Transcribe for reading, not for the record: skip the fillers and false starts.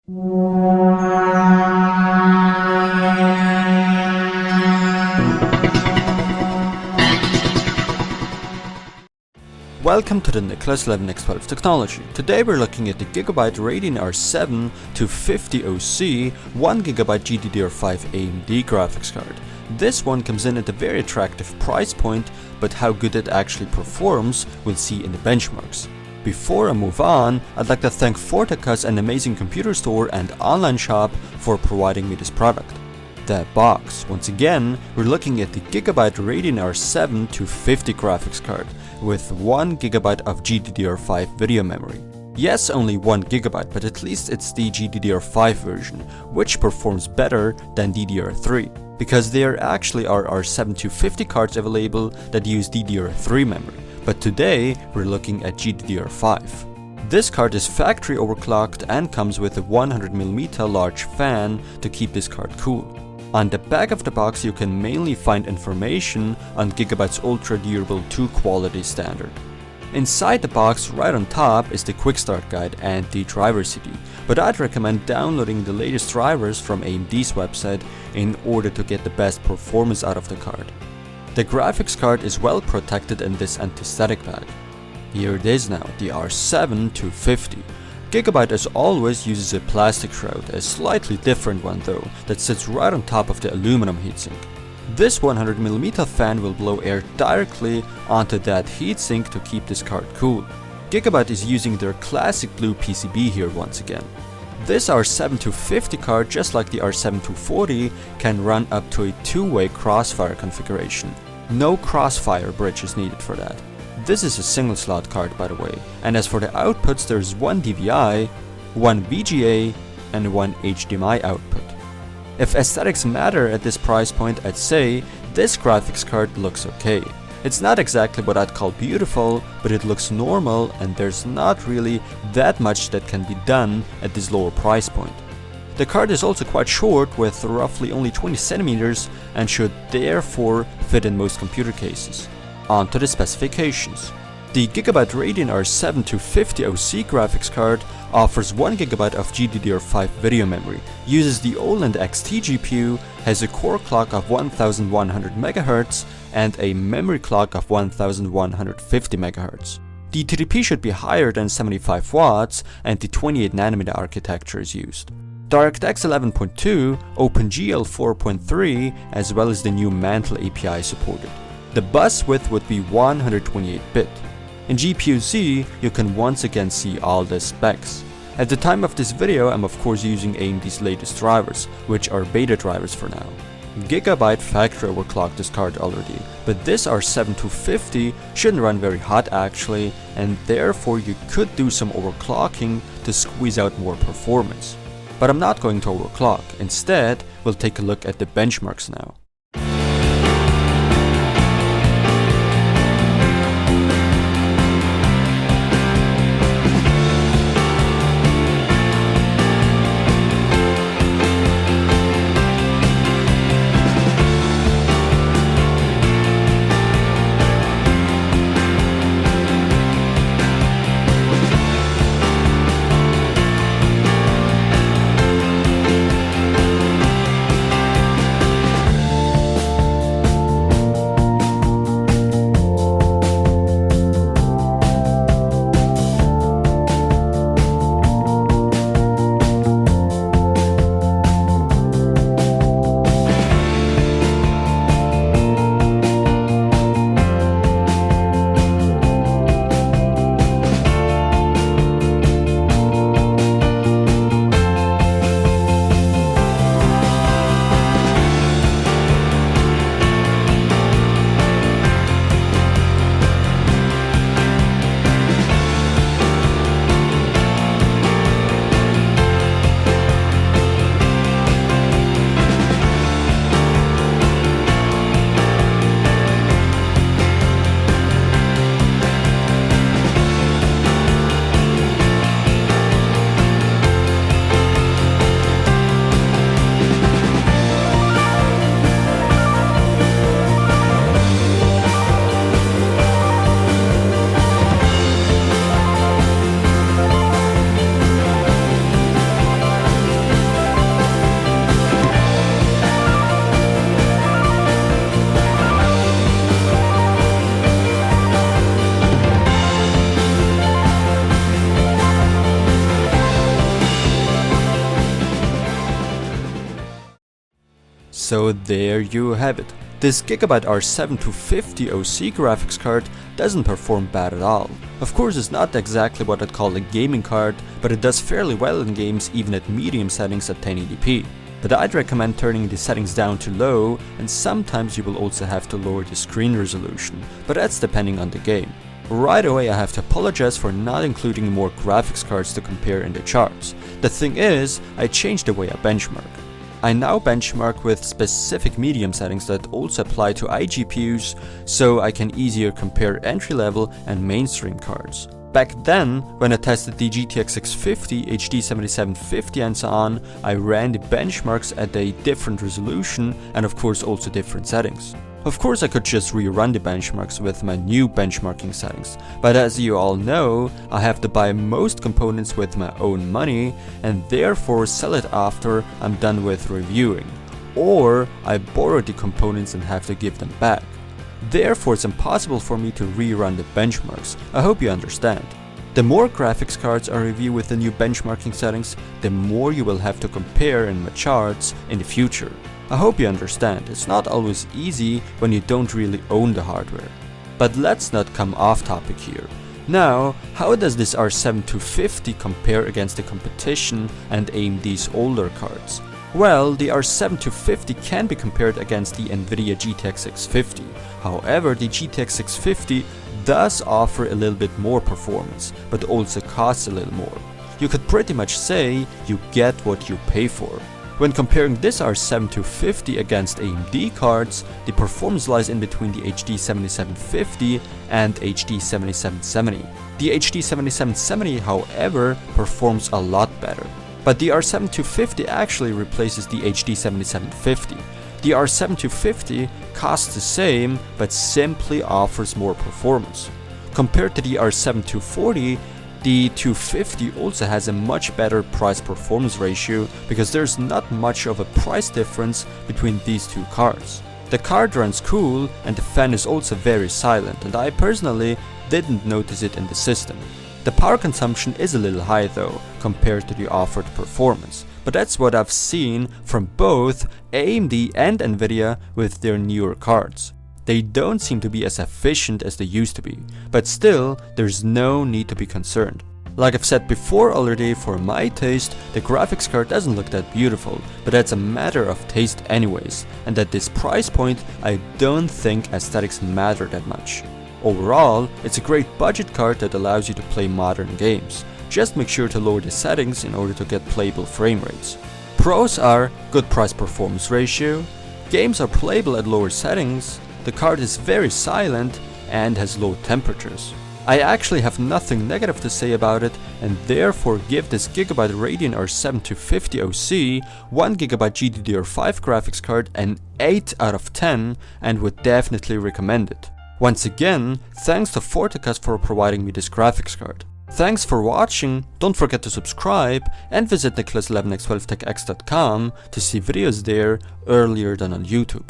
Welcome to the Nicholas 11x12 technology. Today we're looking at the GIGABYTE Radeon R7 250OC 1GB GDDR5 AMD graphics card. This one comes in at a very attractive price point, but how good it actually performs we'll see in the benchmarks. Before I move on, I'd like to thank Fortecas, an amazing computer store and online shop, for providing me this product. The box. Once again, we're looking at the GIGABYTE Radeon R7 250 graphics card with 1GB of GDDR5 video memory. Yes, only 1GB, but at least it's the GDDR5 version, which performs better than DDR3, because there actually are R7 250 cards available that use DDR3 memory, but today we're looking at GDDR5. This card is factory overclocked and comes with a 100mm large fan to keep this card cool. On the back of the box you can mainly find information on GIGABYTE's Ultra Durable 2 quality standard. Inside the box, right on top, is the quick start guide and the driver CD, but I'd recommend downloading the latest drivers from AMD's website in order to get the best performance out of the card. The graphics card is well protected in this anti-static bag. Here it is now, the R7 250. GIGABYTE as always uses a plastic shroud, a slightly different one though, that sits right on top of the aluminum heatsink. This 100mm fan will blow air directly onto that heatsink to keep this card cool. GIGABYTE is using their classic blue PCB here once again. This R7 250 card, just like the R7 240, can run up to a two-way crossfire configuration. No crossfire bridge is needed for that. This is a single slot card, by the way, and as for the outputs, there's one DVI, one VGA, and one HDMI output. If aesthetics matter at this price point, I'd say this graphics card looks okay. It's not exactly what I'd call beautiful, but it looks normal and there's not really that much that can be done at this lower price point. The card is also quite short, with roughly only 20 cm, and should therefore fit in most computer cases. On to the specifications. The GIGABYTE Radeon R7 250OC graphics card offers 1GB of GDDR5 video memory, uses the Olin XT GPU, has a core clock of 1100MHz and a memory clock of 1150 MHz. The TDP should be higher than 75 watts and the 28nm architecture is used. DirectX 11.2, OpenGL 4.3, as well as the new Mantle API supported. The bus width would be 128-bit. In GPU-C, you can once again see all the specs. At the time of this video, I'm of course using AMD's latest drivers, which are beta drivers for now. GIGABYTE factory overclocked this card already, but this R7 250 shouldn't run very hot actually, and therefore you could do some overclocking to squeeze out more performance. But I'm not going to overclock. Instead, we'll take a look at the benchmarks now. So there you have it. This GIGABYTE R7 250 OC graphics card doesn't perform bad at all. Of course, it's not exactly what I'd call a gaming card, but it does fairly well in games even at medium settings at 1080p. But I'd recommend turning the settings down to low, and sometimes you will also have to lower the screen resolution, but that's depending on the game. Right away I have to apologize for not including more graphics cards to compare in the charts. The thing is, I changed the way I benchmark. I now benchmark with specific medium settings that also apply to iGPUs, so I can easier compare entry-level and mainstream cards. Back then, when I tested the GTX 650, HD 7750 and so on, I ran the benchmarks at a different resolution and of course also different settings. Of course I could just rerun the benchmarks with my new benchmarking settings, but as you all know, I have to buy most components with my own money and therefore sell it after I'm done with reviewing. Or I borrow the components and have to give them back. Therefore it's impossible for me to rerun the benchmarks. I hope you understand. The more graphics cards I review with the new benchmarking settings, the more you will have to compare in my charts in the future. I hope you understand, it's not always easy when you don't really own the hardware. But let's not come off topic here. Now, how does this R7 250 compare against the competition and AMD's older cards? Well, the R7 250 can be compared against the Nvidia GTX 650. However, the GTX 650 does offer a little bit more performance, but also costs a little more. You could pretty much say you get what you pay for. When comparing this R7 250 against AMD cards, the performance lies in between the HD 7750 and HD 7770. The HD 7770, however, performs a lot better. But the R7 250 actually replaces the HD 7750. The R7 250 costs the same, but simply offers more performance. Compared to the R7 240, the 250 also has a much better price-performance ratio because there's not much of a price difference between these two cards. The card runs cool and the fan is also very silent, and I personally didn't notice it in the system. The power consumption is a little high though, compared to the offered performance, but that's what I've seen from both AMD and Nvidia with their newer cards. They don't seem to be as efficient as they used to be, but still, there's no need to be concerned. Like I've said before already, for my taste, the graphics card doesn't look that beautiful, but that's a matter of taste anyways, and at this price point, I don't think aesthetics matter that much. Overall, it's a great budget card that allows you to play modern games. Just make sure to lower the settings in order to get playable frame rates. Pros are good price-performance ratio, games are playable at lower settings, the card is very silent and has low temperatures. I actually have nothing negative to say about it and therefore give this GIGABYTE Radeon R7 250 OC 1GB GDDR5 graphics card an 8 out of 10 and would definitely recommend it. Once again, thanks to Forticast for providing me this graphics card. Thanks for watching, don't forget to subscribe and visit nicholas11x12techx.com to see videos there earlier than on YouTube.